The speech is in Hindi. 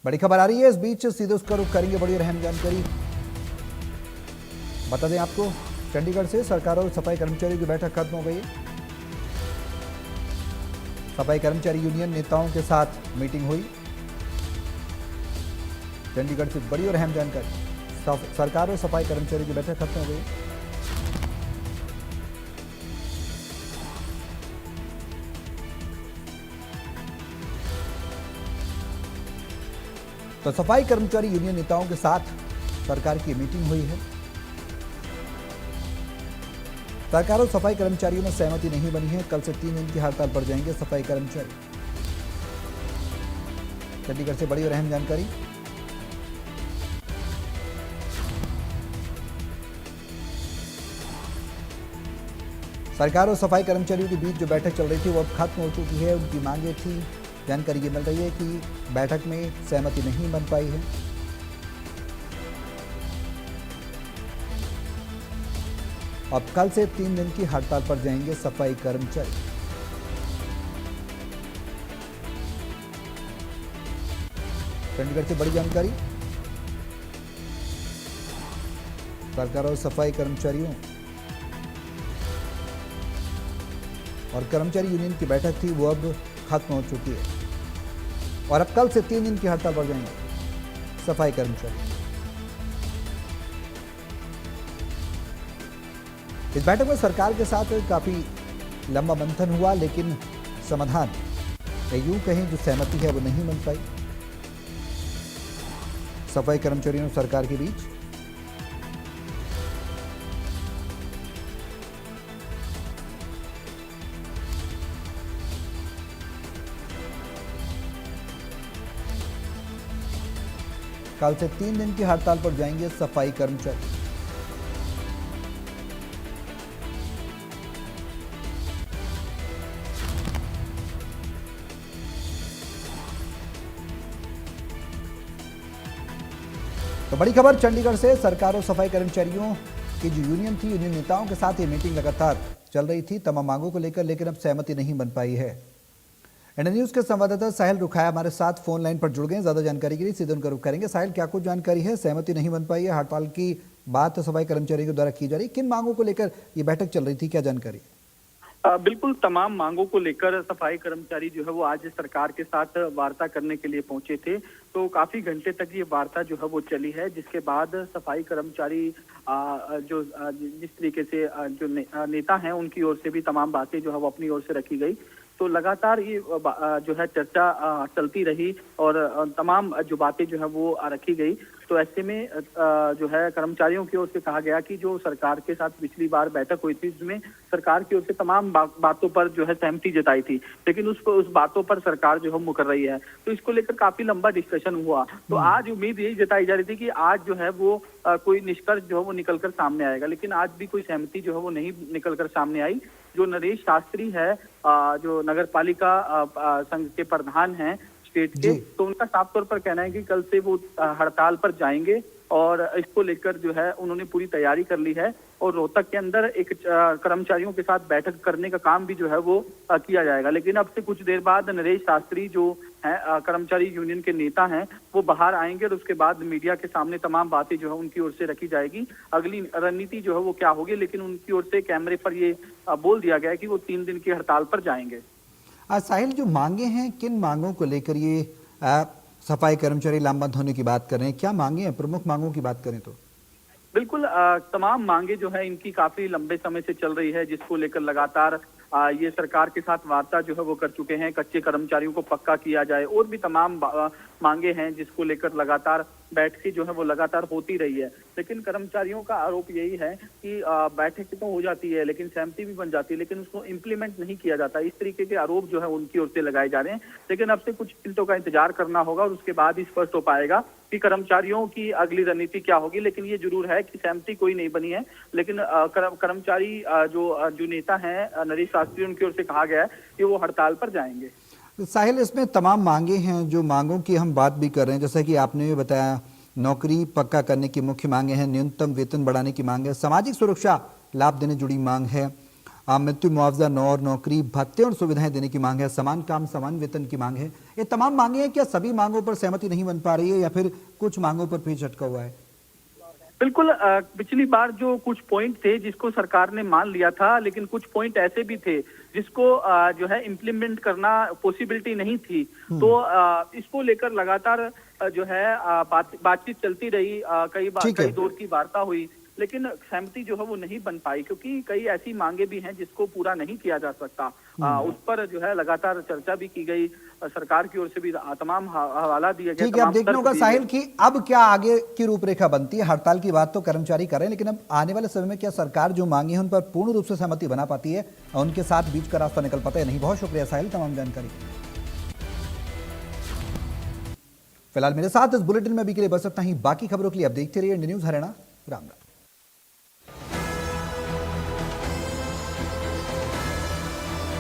बड़ी खबर आ रही है, इस बीच सीधे उसका रुख करेंगे बड़ी और अहम जानकारी। बता दें आपको, चंडीगढ़ से सरकार और सफाई कर्मचारियों की बैठक खत्म हो गई है। सफाई कर्मचारी यूनियन नेताओं के साथ मीटिंग हुई। चंडीगढ़ से बड़ी और अहम जानकारी, सरकार और सफाई कर्मचारियों की बैठक खत्म हो गई है। तो सफाई कर्मचारी यूनियन नेताओं के साथ सरकार की मीटिंग हुई है। सरकार और सफाई कर्मचारियों में सहमति नहीं बनी है। कल से 3 दिन की हड़ताल पर जाएंगे सफाई कर्मचारी। चंडीगढ़ से बड़ी और अहम जानकारी। सरकार और सफाई कर्मचारियों के बीच जो बैठक चल रही थी वो अब खत्म हो चुकी है। उनकी मांगें थी, जानकारी ये मिल रही है कि बैठक में सहमति नहीं बन पाई है। अब कल से 3 दिन की हड़ताल पर जाएंगे सफाई कर्मचारी। चंडीगढ़ से बड़ी जानकारी। सरकार और सफाई कर्मचारियों और कर्मचारी यूनियन की बैठक थी वो अब खत्म हो चुकी है और अब कल से 3 दिन की हड़ताल पर जाएंगे सफाई कर्मचारी। इस बैठक में सरकार के साथ काफी लंबा मंथन हुआ, लेकिन समाधान या यूं कहें जो सहमति है वो नहीं बन पाई सफाई कर्मचारियों और सरकार के बीच। कल से 3 दिन की हड़ताल पर जाएंगे सफाई कर्मचारी। तो बड़ी खबर चंडीगढ़ से, सरकार और सफाई कर्मचारियों की जो यूनियन थी, यूनियन नेताओं के साथ ये मीटिंग लगातार चल रही थी तमाम मांगों को लेकर, लेकिन अब सहमति नहीं बन पाई है। इंडियन न्यूज के संवाददाता साहिल रुखाया हमारे साथ फोन लाइन पर जुड़ गए। ज्यादा जानकारी के लिए सीधे उनका रुख करेंगे। साहिल, क्या कुछ जानकारी है? सहमति नहीं बन पाई है, हड़ताल की बात सफाई कर्मचारियों के द्वारा की जा रही, किन मांगों को लेकर ये बैठक चल रही थी, क्या जानकारी? बिल्कुल, तमाम मांगों को लेकर सफाई कर्मचारी जो है वो आज सरकार के साथ वार्ता करने के लिए पहुंचे थे। तो काफी घंटे तक ये वार्ता जो है वो चली है, जिसके बाद सफाई कर्मचारी जिस तरीके से जो नेता हैं उनकी ओर से भी तमाम बातें जो है वो अपनी ओर से रखी गई। तो लगातार ये जो है चर्चा चलती रही और तमाम जो बातें जो है वो रखी गई। तो ऐसे में जो है कर्मचारियों की ओर से कहा गया कि जो सरकार के साथ पिछली बार बैठक हुई थी जिसमें सरकार की ओर से तमाम बातों पर जो है सहमति जताई थी, लेकिन उस बातों पर सरकार जो है मुकर रही है। तो इसको लेकर काफी लंबा डिस्कशन हुआ। तो आज उम्मीद यही जताई जा रही थी कि आज जो है वो कोई निष्कर्ष जो है वो निकलकर सामने आएगा, लेकिन आज भी कोई सहमति जो है वो नहीं निकलकर सामने आई। जो नरेश शास्त्री है, जो नगर पालिका संघ के प्रधान हैं स्टेट के, तो उनका साफ तौर पर कहना है कि कल से वो हड़ताल पर जाएंगे और इसको लेकर जो है उन्होंने पूरी तैयारी कर ली है और रोहतक के अंदर एक कर्मचारियों के साथ बैठक करने का काम भी जो है वो किया जाएगा। लेकिन अब से कुछ देर बाद नरेश शास्त्री जो है कर्मचारी यूनियन के नेता हैं वो बाहर आएंगे और उसके बाद मीडिया के सामने तमाम बातें जो है उनकी ओर से रखी जाएगी। अगली रणनीति जो है वो क्या होगी, लेकिन उनकी ओर से कैमरे पर ये बोल दिया गया है कि वो 3 दिन की हड़ताल पर जाएंगे। साहिल, जो मांगे हैं, किन मांगों को लेकर ये सफाई कर्मचारी लामबंद होने की बात कर रहे हैं? क्या मांगे हैं, प्रमुख मांगों की बात करें तो? बिल्कुल, तमाम मांगे जो है इनकी काफी लंबे समय से चल रही है, जिसको लेकर लगातार ये सरकार के साथ वार्ता जो है वो कर चुके हैं। कच्चे कर्मचारियों को पक्का किया जाए और भी तमाम मांगे हैं जिसको लेकर लगातार बैठकें जो है वो लगातार होती रही है। लेकिन कर्मचारियों का आरोप यही है कि बैठक तो हो जाती है लेकिन सहमति भी बन जाती है, लेकिन उसको इम्प्लीमेंट नहीं किया जाता। इस तरीके के आरोप जो है उनकी ओर से लगाए जा रहे हैं। लेकिन अब से कुछ मिनटों का इंतजार करना होगा और उसके बाद ही स्पष्ट हो पाएगा कि कर्मचारियों की अगली रणनीति क्या होगी। लेकिन ये जरूर है कि सहमति कोई नहीं बनी है, लेकिन कर्मचारी जो नेता हैं नरेश शास्त्री, उनकी ओर से कहा गया है कि वो हड़ताल पर जाएंगे। साहिल, इसमें तमाम मांगे हैं, जो मांगों की हम बात भी कर रहे हैं, जैसा कि आपने भी बताया, नौकरी पक्का करने की मुख्य मांगे हैं, न्यूनतम वेतन बढ़ाने की मांग है, सामाजिक सुरक्षा लाभ देने जुड़ी मांग है, मृत्यु मुआवजा, और नौकरी, भत्ते और सुविधाएं देने की मांग है। समान काम समान वेतन की मांग है। ये तमाम मांगे हैं। क्या सभी मांगों पर सहमति नहीं बन पा रही है या फिर कुछ मांगों पर पेच अटका हुआ है? बिल्कुल, पिछली बार जो कुछ पॉइंट थे जिसको सरकार ने मान लिया था, लेकिन कुछ पॉइंट ऐसे भी थे जिसको जो है इम्प्लीमेंट करना पॉसिबिलिटी नहीं थी। तो इसको लेकर लगातार जो है बातचीत चलती रही, कई दौर की वार्ता हुई, लेकिन सहमति जो है वो नहीं बन पाई, क्योंकि कई ऐसी मांगे भी हैं जिसको पूरा नहीं किया जा सकता। उस पर जो है लगातार चर्चा भी की गई, सरकार की ओर से भी तमाम हवाला दिए गए। ठीक है, अब देखना होगा साहिल कि अब क्या आगे की रूपरेखा बनती है। हड़ताल की बात तो कर्मचारी कर रहे हैं, लेकिन अब आने वाले समय में क्या सरकार जो मांगी है उन पर पूर्ण रूप से सहमति बना पाती है और उनके साथ बीच का रास्ता निकल पाता है नहीं। बहुत शुक्रिया साहिल तमाम जानकारी। फिलहाल मेरे साथ इस बुलेटिन में अभी के लिए बस इतना ही। बाकी खबरों के लिए अब देखते रहिए इंडिया न्यूज हरियाणा। राम राम।